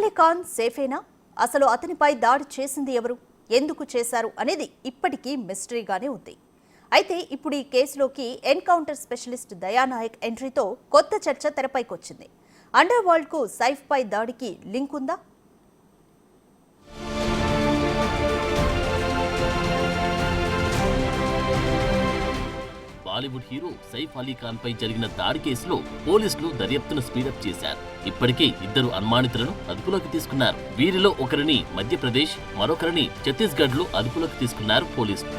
అలీ ఖాన్ సేఫేనా? అసలు అతనిపై దాడి చేసింది ఎవరు, ఎందుకు చేశారు అనేది ఇప్పటికీ మిస్టరీగానే ఉంది. అయితే ఇప్పుడు ఈ కేసులోకి ఎన్కౌంటర్ స్పెషలిస్ట్ దయానాయక్ ఎంట్రీతో కొత్త చర్చ తెరపైకొచ్చింది. అండర్ వరల్డ్ కు సైఫ్ పై దాడికి లింక్ ఉందా? బాలీవుడ్ హీరో సైఫ్ అలీ ఖాన్ పై జరిగిన దాడి కేసులో పోలీసులు దర్యాప్తును స్పీడప్ చేశారు. ఇప్పటికే ఇద్దరు అనుమానితులను అదుపులోకి తీసుకున్నారు. వీరిలో ఒకరిని మధ్యప్రదేశ్, మరొకరిని ఛత్తీస్గఢ్ లో అదుపులోకి తీసుకున్నారు పోలీసులు.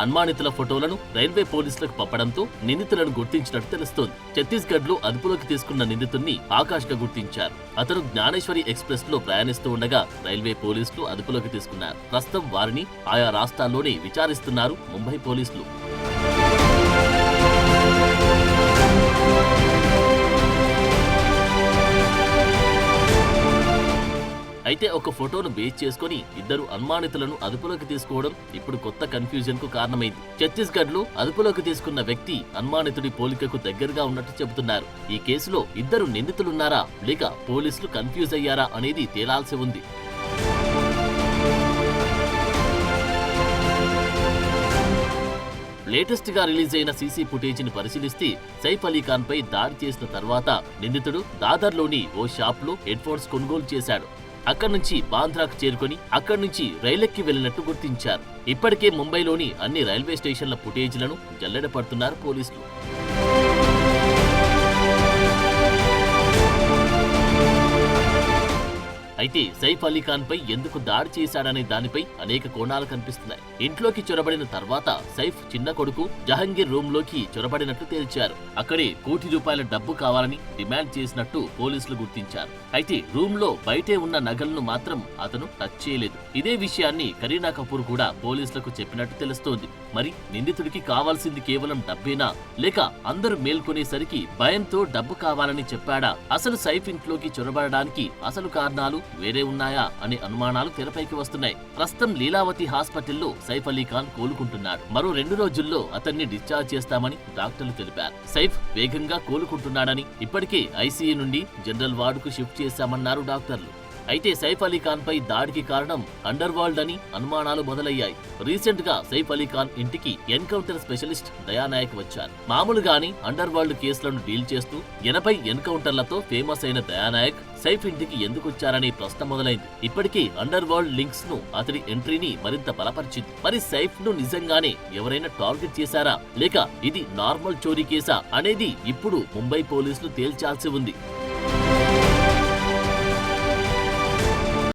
అనుమానితుల ఫోటోలను రైల్వే పోలీసులకు పంపడంతో నిందితులను గుర్తించినట్టు తెలుస్తోంది. ఛత్తీస్గఢ్ లో అదుపులోకి తీసుకున్న నిందితుడిని ఆకాష్ గా గుర్తించారు. అతను జ్ఞానేశ్వరి ఎక్స్ప్రెస్ లో ప్రయాణిస్తూ ఉండగా రైల్వే పోలీసులు అదుపులోకి తీసుకున్నారు. ప్రస్తుతం వారిని ఆయా రాష్ట్రాల్లోనే విచారిస్తున్నారు ముంబై పోలీసులు. అయితే ఒక ఫోటోను బేస్ చేసుకుని ఇద్దరు అనుమానితులను అదుపులోకి తీసుకోవడం ఇప్పుడు కొత్త కన్ఫ్యూజన్ కు కారణమైంది. ఛత్తీస్గఢ్ లో అదుపులోకి తీసుకున్న వ్యక్తి అనుమానితుడి పోలికకు దగ్గరగా ఉన్నట్టు చెబుతున్నారు. ఈ కేసులో ఇద్దరు నిందితులున్నారా లేక పోలీసులు కన్ఫ్యూజ్ అయ్యారా అనేది తేలాల్సి ఉంది. లేటెస్ట్ గా రిలీజ్ అయిన సీసీ ఫుటేజ్ ని పరిశీలిస్తే సైఫ్ అలీ ఖాన్ పై దాడి చేసిన తర్వాత నిందితుడు దాదర్లోని ఓ షాప్ లో హెడ్ ఫోన్స్ కొనుగోలు చేశాడు. అక్కడి నుంచి బాంద్రాకు చేరుకొని అక్కడి నుంచి రైలెక్కి వెళ్లినట్టు గుర్తించారు. ఇప్పటికే ముంబైలోని అన్ని రైల్వే స్టేషన్ల ఫుటేజ్లను జల్లెడ పడుతున్నారు పోలీసులు. అయితే సైఫ్ అలీ ఖాన్ పై ఎందుకు దాడి చేశాడనే దానిపై అనేక కోణాలు కనిపిస్తున్నాయి. ఇంట్లోకి చొరబడిన తర్వాత సైఫ్ చిన్న కొడుకు జహంగీర్ రూమ్ లోకి చొరబడినట్టు తేల్చారు. అక్కడే ₹1 కోటి డబ్బు కావాలని డిమాండ్ చేసినట్టు పోలీసులు గుర్తించారు. అయితే రూమ్ లో బయటే ఉన్న నగలను మాత్రం అతను టచ్ చేయలేదు. ఇదే విషయాన్ని కరీనా కపూర్ కూడా పోలీసులకు చెప్పినట్టు తెలుస్తోంది. మరి నిందితుడికి కావాల్సింది కేవలం డబ్బేనా లేక అందరూ మేల్కొనేసరికి భయంతో డబ్బు కావాలని చెప్పాడా? అసలు సైఫ్ ఇంట్లోకి చొరబడడానికి అసలు కారణాలు వేరే ఉన్నాయా అనే అనుమానాలు తెరపైకి వస్తున్నాయి. ప్రస్తుతం లీలావతి హాస్పిటల్లో సైఫ్ అలీ ఖాన్ కోలుకుంటున్నాడు. మరో 2 రోజుల్లో అతన్ని డిశ్చార్జ్ చేస్తామని డాక్టర్లు తెలిపారు. సైఫ్ వేగంగా కోలుకుంటున్నాడని ఇప్పటికే ఐసీయూ నుండి జనరల్ వార్డుకు షిఫ్ట్ చేశామన్నారు డాక్టర్లు. అయితే సైఫ్ అలీ ఖాన్ పై దాడికి కారణం అండర్ వరల్డ్ అని అనుమానాలు మొదలయ్యాయి. రీసెంట్ గా సైఫ్ అలీ ఖాన్ ఇంటికి ఎన్కౌంటర్ స్పెషలిస్ట్ దయానాయక్ వచ్చారు. మామూలుగాని అండర్ వరల్డ్ కేసులను డీల్ చేస్తూ 80 ఎన్కౌంటర్లతో ఫేమస్ అయిన దయానాయక్ సైఫ్ ఇంటికి ఎందుకు వచ్చారనే ప్రశ్న మొదలైంది. ఇప్పటికీ అండర్ వరల్డ్ లింక్స్ ను అతడి ఎంట్రీని మరింత బలపరిచింది. మరి సైఫ్ ను నిజంగానే ఎవరైనా టార్గెట్ చేశారా లేక ఇది నార్మల్ చోరీ కేసా అనేది ఇప్పుడు ముంబై పోలీసులు తేల్చాల్సి ఉంది.